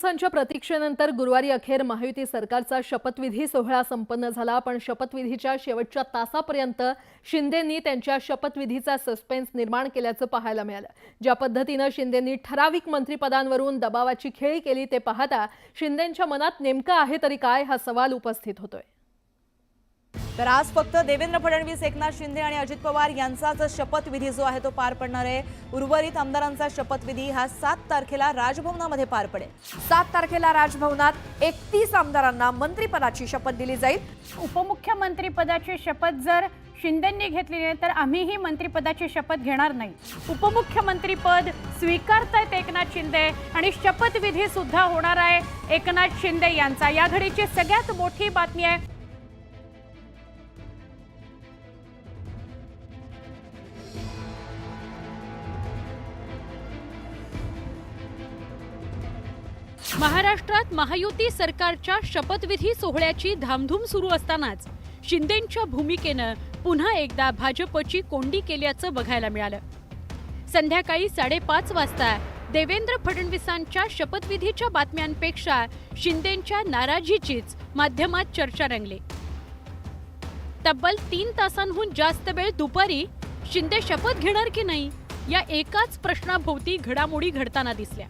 दिवसांच्या प्रतीक्षेनंतर गुरुवारी अखेर महायुती सरकारचा शपथविधी सोहळा संपन्न झाला। पण शपथविधीच्या शेवटच्या तासापर्यंत शिंदेंनी त्यांच्या शपथविधीचा सस्पेन्स निर्माण केल्याचं पाहायला मिळालं। ज्या पद्धतीने शिंदेंनी ठराविक मंत्रिपदांवरून दबावाची खेळी केली ते पाहता शिंदेंच्या मनात नेमकं आहे तरी काय हा सवाल उपस्थित होतोय। तर आज फक्त देवेंद्र फडणवीस, एकनाथ शिंदे आणि अजित पवार यांचाच शपथविधी जो आहे तो पार पडणार आहे। उर्वरित आमदारांचा शपथविधी हा 7 तारखेला राजभवनामध्ये पार पडेल। 7 तारखेला राजभवनात 31 आमदारांना मंत्रिपदाची शपथ दिली जाईल। उपमुख्यमंत्रीपदाची शपथ जर शिंदेंनी घेतली नाही तर आम्हीही मंत्रिपदाची शपथ घेणार नाही। उपमुख्यमंत्रीपद स्वीकारतायत एकनाथ शिंदे आणि शपथविधी सुद्धा होणार आहे एकनाथ शिंदे यांचा। या घडीची सगळ्यात मोठी बातमी आहे। महाराष्ट्रात महायुती सरकारच्या शपथविधी सोहळ्याची धामधूम सुरू असतानाच शिंदेंच्या भूमिकेनं पुन्हा एकदा भाजपची कोंडी केल्याचं बघायला मिळालं। संध्याकाळी 5:30 वाजता देवेंद्र फडणवीसांच्या शपथविधीच्या बातम्यांपेक्षा शिंदेंच्या नाराजीचीच माध्यमात चर्चा रंगली। तब्बल 3 तासांहून जास्त वेळ दुपारी शिंदे शपथ घेणार की नाही या एकाच प्रश्नाभोवती घडामोडी घडताना दिसल्या।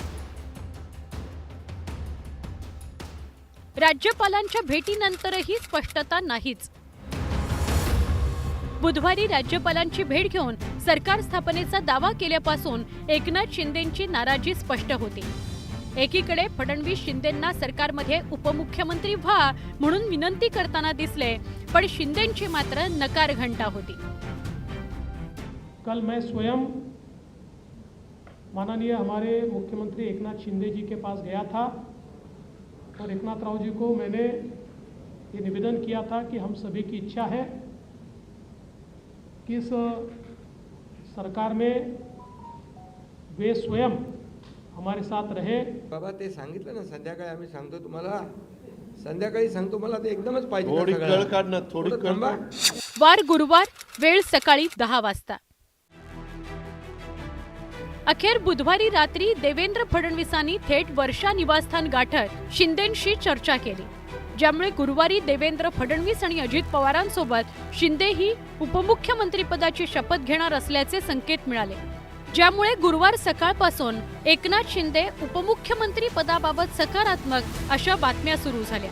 राज्यपालांच्या भेटीनंतरही स्पष्टता नाहीच। बुधवारी राज्यपालांची भेट घेऊन सरकार स्थापनेचा दावा केल्यापासून एकनाथ शिंदेंची नाराजी स्पष्ट होती। एकीकडे फडणवीस शिंदेंना सरकारमध्ये उपमुख्यमंत्री व्हा म्हणून विनंती करताना दिसले, पण शिंदेंची मात्र नकार घंटा होती। कल मैं स्वयं माननीय हमारे मुख्यमंत्री एकनाथ शिंदे जी के पास गया था और एकनाथ राव जी को मैंने ये निवेदन किया था कि हम सभी की इच्छा है कि इस सरकार में वे स्वयं हमारे साथ रहे। बाबा ते सांगितलं ना, संध्याकाळी आम्ही सांगतो तुम्हाला, संध्याकाळी सांगतो, मला ते एकदमच पाहिजे। थोडी कळ काढ ना, थोडी कळ। वार गुरुवार, वेळ सकाळी 10 वाजता। अखेर बुधवारी रात्री देवेंद्र फडणवीसांनी थेट वर्षा निवासस्थान गाठत शिंदेंशी चर्चा केली, ज्यामुळे गुरुवारी देवेंद्र फडणवीस आणि अजित पवारांसोबत शिंदेही उपमुख्यमंत्रीपदाची शपथ घेणार असल्याचे संकेत मिळाले, ज्यामुळे गुरुवार सकाळपासून एकनाथ शिंदे उपमुख्यमंत्री पदाबाबत सकारात्मक अशा बातम्या सुरू झाल्या।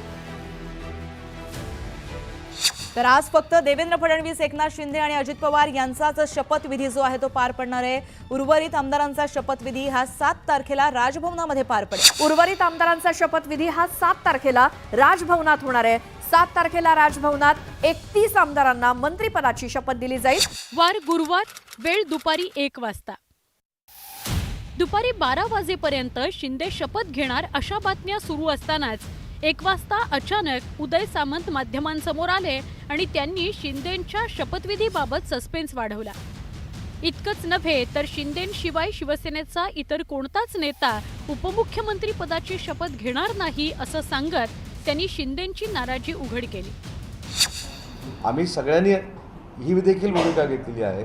तर आज फक्त देवेंद्र फडणवीस, एकनाथ शिंदे आणि अजित पवार यांचाच शपथविधी जो आहे तो पार पडणार आहे। उर्वरित आमदारांचा शपथविधी हा 7 तारखेला राजभवनामध्ये पार पडेल। उर्वरित आमदारांचा शपथविधी हा 7 तारखेला राजभवनात होणार आहे। 7 तारखेला राजभवनात 31 आमदारांना मंत्रिपदाची शपथ दिली जाईल। वार गुरुवार, वेळ दुपारी 1 वाजता। दुपारी 12 वाजेपर्यंत शिंदे शपथ घेणार अशा बातम्या सुरू असतानाच 1 वाजता अचानक उदय सामंत माध्यमांसमोर आले आणि त्यांनी शिंदेंच्या शपथविधीबाबत सस्पेन्स वाढवला। इतकंच नव्हे तर शिंदेंशिवाय शिवसेनेचा इतर कोणताच नेता उपमुख्यमंत्री पदाची शपथ घेणार नाही असं सांगत त्यांनी शिंदेंची नाराजी उघड केली। आम्ही सगळ्यांनी ही देखील भूमिका घेतलेली आहे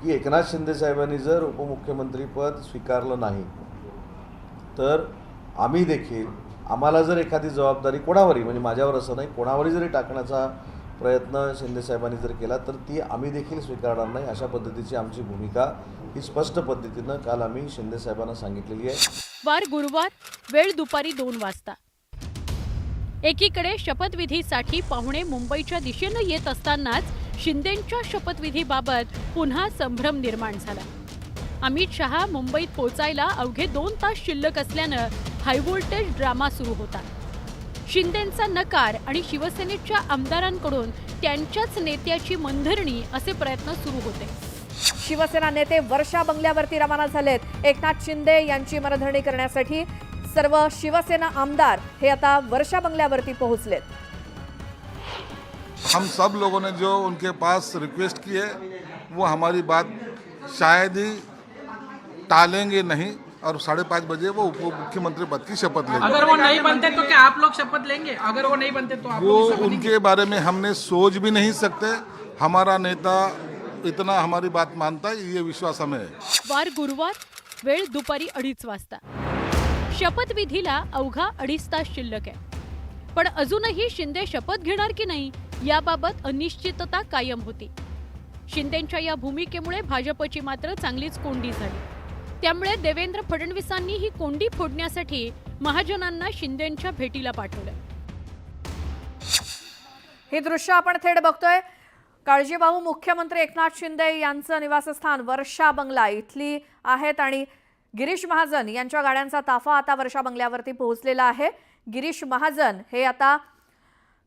की एकनाथ शिंदे साहेबांनी जर उपमुख्यमंत्री पद स्वीकारलं नाही तर आम्ही देखील, आम्हाला जर एखादी जबाबदारी कोणावरही, म्हणजे माझ्यावर असं नाही, कोणावरही जरी टाकण्याचा प्रयत्न शिंदे साहेबांनी जर केला तर ती आम्ही देखील स्वीकारणार नाही, अशा पद्धतीची आमची भूमिका ही स्पष्ट पद्धतीनं काल आम्ही शिंदे साहेबांना सांगितलेली आहे। वार गुरुवार, वेळ दुपारी 2 वाजता। एकीकडे शपथविधीसाठी पाहुणे मुंबईच्या दिशेनं येत असतानाच शिंदेंच्या शपथविधीबाबत पुन्हा संभ्रम निर्माण झाला। अमित शहा मुंबईत पोहोचायला अवघे 2 तास शिल्लक असल्यानं हायव्होल्टेज ड्रामा सुरू होता। शिंदेंचा नकार आणि शिवसेनेच्या आमदारांकडून त्यांच्याच नेत्याची मनधरणी असे प्रयत्न सुरू होते। शिवसेना नेते वर्षा बंगल्यावरती रवाना झालेत। एकनाथ शिंदे यांची मनधरणी करण्यासाठी सर्व शिवसेना आमदार हे आता वर्षा बंगल्यावरती पोहोचलेत। हम सब लोगों ने जो उनके पास रिक्वेस्ट की है वो हमारी बात शायद ही टालेंगे नहीं और 5:30 बजे वो उप मुख्यमंत्री पद की शपथ लेंगे। अगर वो नहीं बनते तो क्या आप लोग शपथ लेंगे? अगर वो नहीं बनते तो आप वो उनके बारे में हमने सोच भी नहीं सकते। हमारा नेता इतना हमारी बात मानता है, ये विश्वास हमें है। वार गुरुवार, वेळ दुपारी 2:30 वाजता। शपथविधीला अवघा 2.5 तास शिल्लक आहे. पण अजूनही शिंदे शपथ घेणार की नाही याबाबत अनिश्चितता कायम होती. शिंदेंच्या या भूमिकेमुळे भाजपची मात्र चांगलीच कोंडी झाली. त्यामुळे देवेंद्र फडणवीसांनी ही कोंडी फोडण्यासाठी महाजनांना शिंदेंच्या भेटीला पाठवलं. हे दृश्य आपण थेट बघतोय. काळजीवाहू मुख्यमंत्री एकनाथ शिंदे यांचं निवासस्थान वर्षा बंगला इथली आहेत आणि गिरीश महाजन यांच्या गाड्यांचा ताफा आता वर्षा बंगल्यावरती पोहोचलेला आहे. गिरीश महाजन हे आता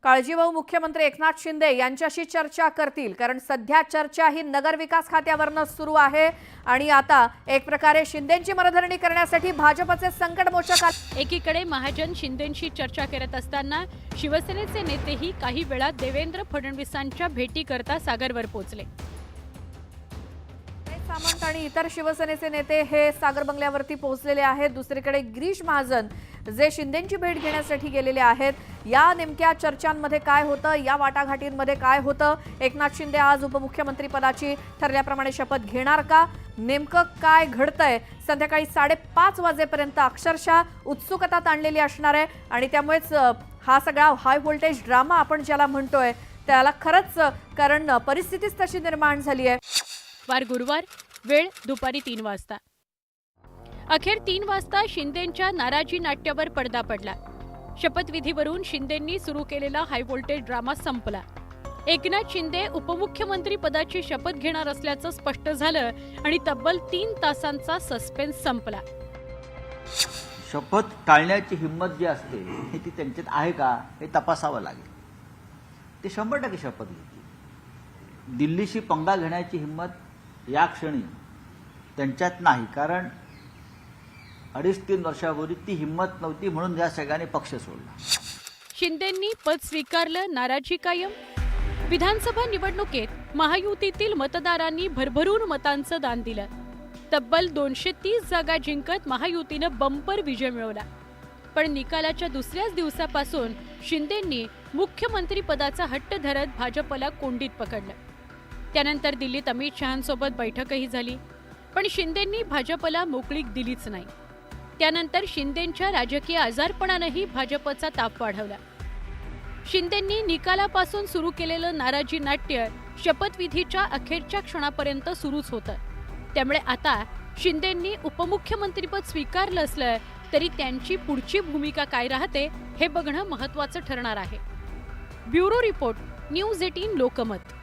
काळजीवाहू मुख्यमंत्री एकनाथ शिंदे यांच्याशी चर्चा करतील, कारण सध्या चर्चा ही नगरविकास खात्यावरनं सुरू आहे आणि आता एक प्रकारे शिंदेंची मनधरणी करण्यासाठी भाजपचे संकटमोचक एकीकडे महाजन शिंदेंशी चर्चा करत असताना शिवसेनेचे नेतेही काही वेळात देवेंद्र फडणवीसांच्या भेटीकरता सागरवर पोहोचले. सामंत आणि इतर शिवसेनेचे नेते हे सागर बंगल्यावरती पोहोचलेले आहेत. दुसरीकडे गिरीश महाजन जे शिंदेंची भेट घेण्यासाठी गेलेले आहेत. या नेमक्या चर्चांमध्ये काय होतं, या वाटाघाटींमध्ये काय होतं, एकनाथ शिंदे आज उपमुख्यमंत्री पदाची ठरल्याप्रमाणे शपथ घेणार का, नेमकं काय घडतंय, संध्याकाळी 5:30 वाजेपर्यंत अक्षरशः उत्सुकता ताणलेली असणार आहे आणि त्यामुळेच हा सगळा हाय व्होल्टेज ड्रामा आपण ज्याला म्हणतोय त्याला खरंच कारण परिस्थितीच तशी निर्माण झाली आहे. वार गुरुवार, वेळ दुपारी 3 वाजता. अखेर 3 वाजता शिंदेंच्या नाराजी नाट्यावर पडदा पडला. शपथविधीवरून शिंदेंनी सुरू केलेला हाय व्होल्टेज ड्रामा संपला. एकनाथ शिंदे उपमुख्यमंत्री पदाची शपथ घेणार असल्याचं स्पष्ट झालं आणि तब्बल 3 तासांचा सस्पेन्स संपला. शपथ टाळण्याची हिंमत जी असते ती त्यांच्यात आहे का हे तपासावं लागेल. ते 100% शपथ घेतली. दिल्लीशी पंगा घेण्याची हिंमत या क्षणी त्यांच्यात नाही, कारण 2.5-3 वर्षापूर्वी ती हिंमत नव्हती म्हणून या सगळ्यांनी पक्ष सोडला. शिंदेंनी पद स्वीकारलं, नाराजी कायम. विधानसभा निवडणुकीत महायुतीतील मतदारांनी भरभरून मतांचं दान दिलं. तब्बल 230 जागा जिंकत महायुतीनं बंपर विजय मिळवला. पण निकालाच्या दुसऱ्याच दिवसापासून शिंदेंनी मुख्यमंत्री पदाचा हट्ट धरत भाजपला कोंडीत पकडलं. त्यानंतर दिल्लीत अमित शहांसोबत बैठकही झाली, पण शिंदेंनी भाजपला मोकळीक दिलीच नाही. त्यानंतर शिंदेंच्या राजकीय आजारपणानंही भाजपचा ताप वाढवला. शिंदेंनी निकालापासून सुरू केलेलं नाराजी नाट्य शपथविधीच्या अखेरच्या क्षणापर्यंत सुरूच होतं. त्यामुळे आता शिंदेंनी उपमुख्यमंत्रीपद स्वीकारलं असलं तरी त्यांची पुढची भूमिका काय राहते हे बघणं महत्त्वाचं ठरणार आहे. Bureau report, news 18 Lokmat.